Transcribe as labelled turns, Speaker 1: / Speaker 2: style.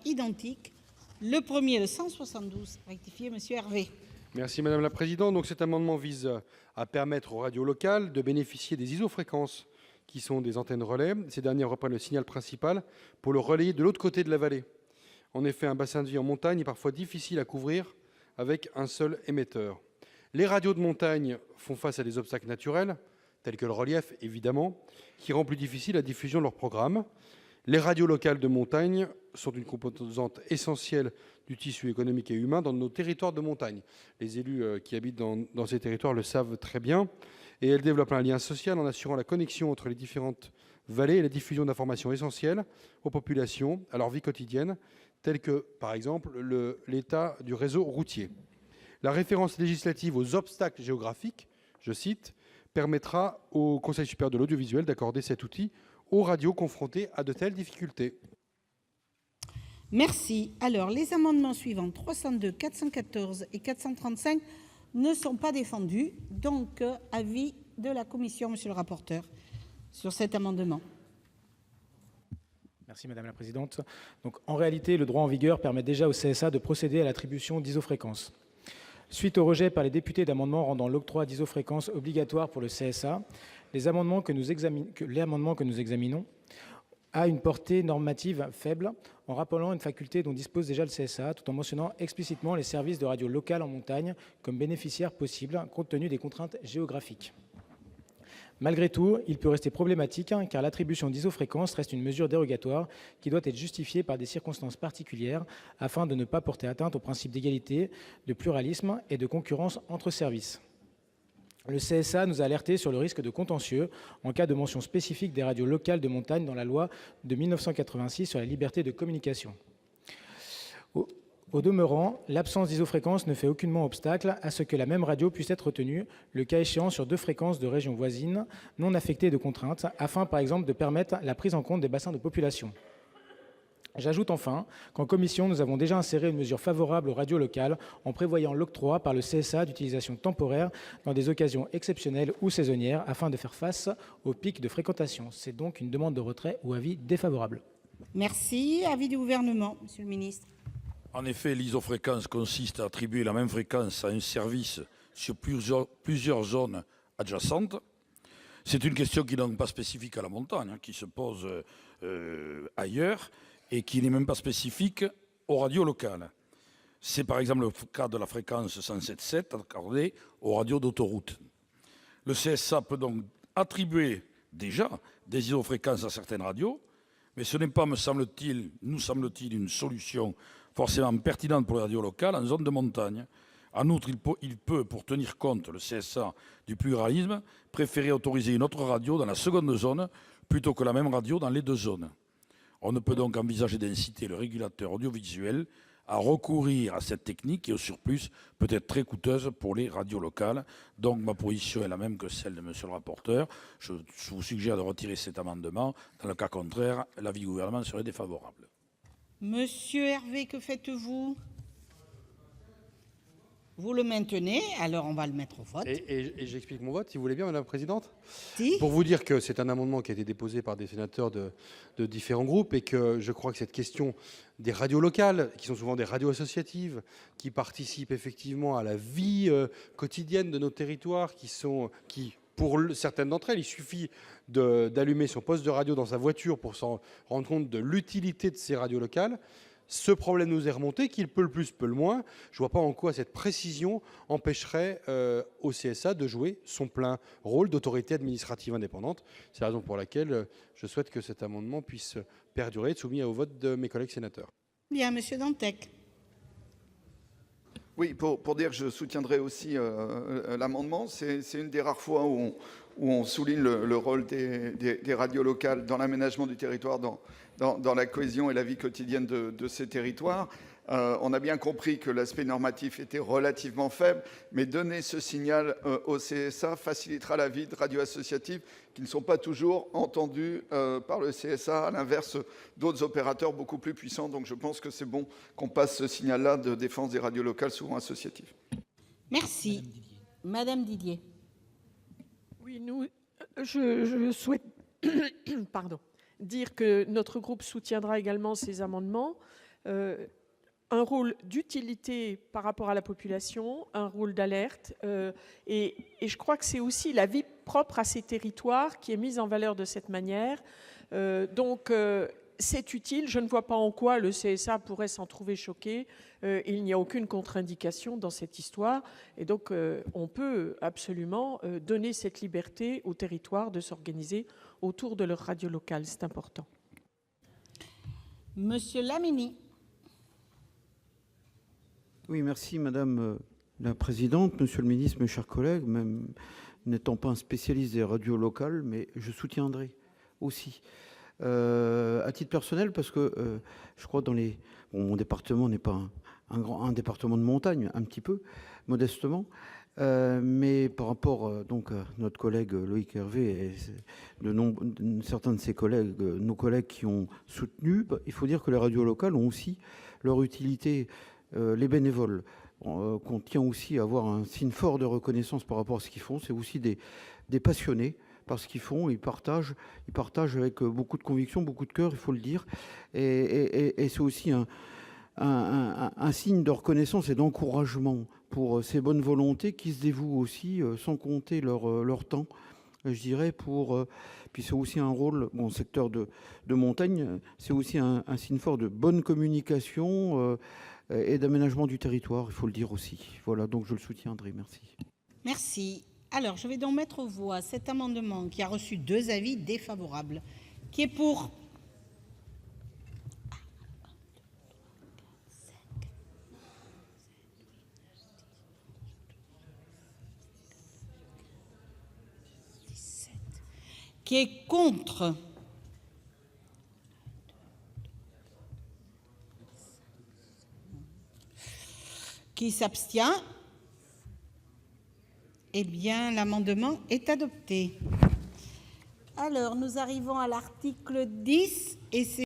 Speaker 1: Identiques. Le premier, le 172, rectifié, Monsieur Hervé.
Speaker 2: Merci Madame la Présidente. Donc cet amendement vise à permettre aux radios locales de bénéficier des isofréquences qui sont des antennes relais. Ces dernières reprennent le signal principal pour le relayer de l'autre côté de la vallée. En effet, un bassin de vie en montagne est parfois difficile à couvrir avec un seul émetteur. Les radios de montagne font face à des obstacles naturels, tels que le relief évidemment, qui rend plus difficile la diffusion de leurs programmes. Les radios locales de montagne sont une composante essentielle du tissu économique et humain dans nos territoires de montagne. Les élus qui habitent dans ces territoires le savent très bien. Et elles développent un lien social en assurant la connexion entre les différentes vallées et la diffusion d'informations essentielles aux populations, à leur vie quotidienne, telles que, par exemple, l'état du réseau routier. La référence législative aux obstacles géographiques, je cite, permettra au Conseil supérieur de l'audiovisuel d'accorder cet outil aux radios confrontées à de telles difficultés.
Speaker 1: Merci. Alors, les amendements suivants, 302, 414 et 435, ne sont pas défendus. Donc, avis de la commission, monsieur le rapporteur, sur cet amendement.
Speaker 3: Merci Madame la Présidente. Donc, en réalité, le droit en vigueur permet déjà au CSA de procéder à l'attribution d'isofréquences. Suite au rejet par les députés d'amendements rendant l'octroi d'isofréquences obligatoire pour le CSA, les amendements que nous examinons a une portée normative faible, en rappelant une faculté dont dispose déjà le CSA, tout en mentionnant explicitement les services de radio locale en montagne comme bénéficiaires possibles, compte tenu des contraintes géographiques. Malgré tout, il peut rester problématique, car l'attribution d'isofréquences reste une mesure dérogatoire qui doit être justifiée par des circonstances particulières afin de ne pas porter atteinte au principe d'égalité, de pluralisme et de concurrence entre services. Le CSA nous a alertés sur le risque de contentieux en cas de mention spécifique des radios locales de montagne dans la loi de 1986 sur la liberté de communication. Au demeurant, l'absence d'isofréquence ne fait aucunement obstacle à ce que la même radio puisse être retenue, le cas échéant sur deux fréquences de régions voisines non affectées de contraintes, afin par exemple de permettre la prise en compte des bassins de population. J'ajoute enfin qu'en commission, nous avons déjà inséré une mesure favorable aux radios locales en prévoyant l'octroi par le CSA d'utilisation temporaire dans des occasions exceptionnelles ou saisonnières afin de faire face aux pics de fréquentation. C'est donc une demande de retrait ou avis défavorable.
Speaker 1: Merci. Avis du gouvernement, monsieur le ministre.
Speaker 4: En effet, l'isofréquence consiste à attribuer la même fréquence à un service sur plusieurs zones adjacentes. C'est une question qui n'est donc pas spécifique à la montagne, qui se pose ailleurs et qui n'est même pas spécifique aux radios locales. C'est par exemple le cas de la fréquence 107.7 accordée aux radios d'autoroute. Le CSA peut donc attribuer déjà des isofréquences à certaines radios, mais ce n'est pas, nous semble-t-il, une solution forcément pertinente pour les radios locales en zone de montagne. En outre, il peut, pour tenir compte, le CSA, du pluralisme, préférer autoriser une autre radio dans la seconde zone plutôt que la même radio dans les deux zones. On ne peut donc envisager d'inciter le régulateur audiovisuel à recourir à cette technique qui, au surplus, peut être très coûteuse pour les radios locales. Donc ma position est la même que celle de monsieur le rapporteur. Je vous suggère de retirer cet amendement. Dans le cas contraire, l'avis du gouvernement serait défavorable.
Speaker 1: Monsieur Hervé, que faites-vous? Vous le maintenez, alors on va le mettre au vote.
Speaker 2: Et j'explique mon vote, si vous voulez bien, Madame la Présidente.
Speaker 1: Si.
Speaker 2: Pour vous dire que c'est un amendement qui a été déposé par des sénateurs de différents groupes et que je crois que cette question des radios locales, qui sont souvent des radios associatives, qui participent effectivement à la vie quotidienne de nos territoires, qui pour certaines d'entre elles, il suffit d'allumer son poste de radio dans sa voiture pour s'en rendre compte de l'utilité de ces radios locales. Ce problème nous est remonté, qu'il peut le plus, peut le moins. Je ne vois pas en quoi cette précision empêcherait au CSA de jouer son plein rôle d'autorité administrative indépendante. C'est la raison pour laquelle je souhaite que cet amendement puisse perdurer et être soumis au vote de mes collègues sénateurs.
Speaker 1: Bien, monsieur Dantec.
Speaker 5: Oui, pour dire que je soutiendrai aussi l'amendement. C'est une des rares fois où on souligne le rôle des radios locales dans l'aménagement du territoire, dans la cohésion et la vie quotidienne de ces territoires. On a bien compris que l'aspect normatif était relativement faible, mais donner ce signal au CSA facilitera la vie de radios associatives qui ne sont pas toujours entendues par le CSA, à l'inverse d'autres opérateurs beaucoup plus puissants. Donc je pense que c'est bon qu'on passe ce signal-là de défense des radios locales souvent associatives.
Speaker 1: Merci. Madame Didier.
Speaker 6: Oui, je souhaite dire que notre groupe soutiendra également ces amendements un rôle d'utilité par rapport à la population, un rôle d'alerte, et je crois que c'est aussi la vie propre à ces territoires qui est mise en valeur de cette manière. Donc, c'est utile. Je ne vois pas en quoi le CSA pourrait s'en trouver choqué. Il n'y a aucune contre-indication dans cette histoire. Et donc, on peut absolument donner cette liberté aux territoires de s'organiser autour de leur radio locale. C'est important.
Speaker 1: Monsieur Lamini.
Speaker 7: Oui, merci Madame la Présidente, Monsieur le Ministre, mes chers collègues, même n'étant pas un spécialiste des radios locales, mais je soutiendrai aussi. À titre personnel, parce que je crois dans les... Bon, mon département n'est pas un département de montagne, un petit peu, modestement, mais par rapport donc à notre collègue Loïc Hervé et certains de ses collègues, nos collègues qui ont soutenu, il faut dire que les radios locales ont aussi leur utilité. Les bénévoles, qu'on tient aussi à avoir un signe fort de reconnaissance par rapport à ce qu'ils font. C'est aussi des passionnés par ce qu'ils font. Ils partagent avec beaucoup de conviction, beaucoup de cœur, il faut le dire. Et c'est aussi un signe de reconnaissance et d'encouragement pour ces bonnes volontés qui se dévouent aussi, sans compter leur temps, je dirais, puis c'est aussi un rôle, bon, secteur de montagne, c'est aussi un signe fort de bonne communication et d'aménagement du territoire, il faut le dire aussi. Voilà, donc je le soutiendrai. Merci.
Speaker 1: Merci. Alors, je vais donc mettre aux voix cet amendement qui a reçu 2 avis défavorables. Qui est pour? Qui est contre? Qui s'abstient? Eh bien, l'amendement est adopté. Alors, nous arrivons à l'article 10 et c'est